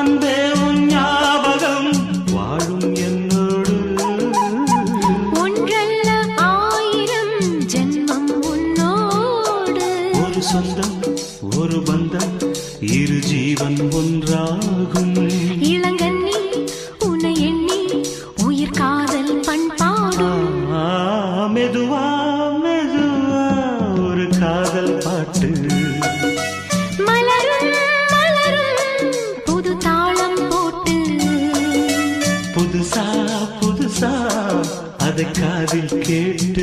அன்பே உன் ஞாபகம் வாழும் என்னோடு. ஒன்றல்ல ஆயிரம் ஜென்மம் உன்னோடு. ஒரு சொந்தம் ஒரு பந்தம் இரு ஜீவன் ஒன்றாகும். இளங்கண்ணி உன்னை எண்ணி உயிர் காதல் பண்பாடும். மெதுவா மெதுவா ஒரு காதல் பாட்டு. மலரும் மலரும் புது தாளம் போட்டு. புதுசா புதுசா அதை காதில் கேட்டு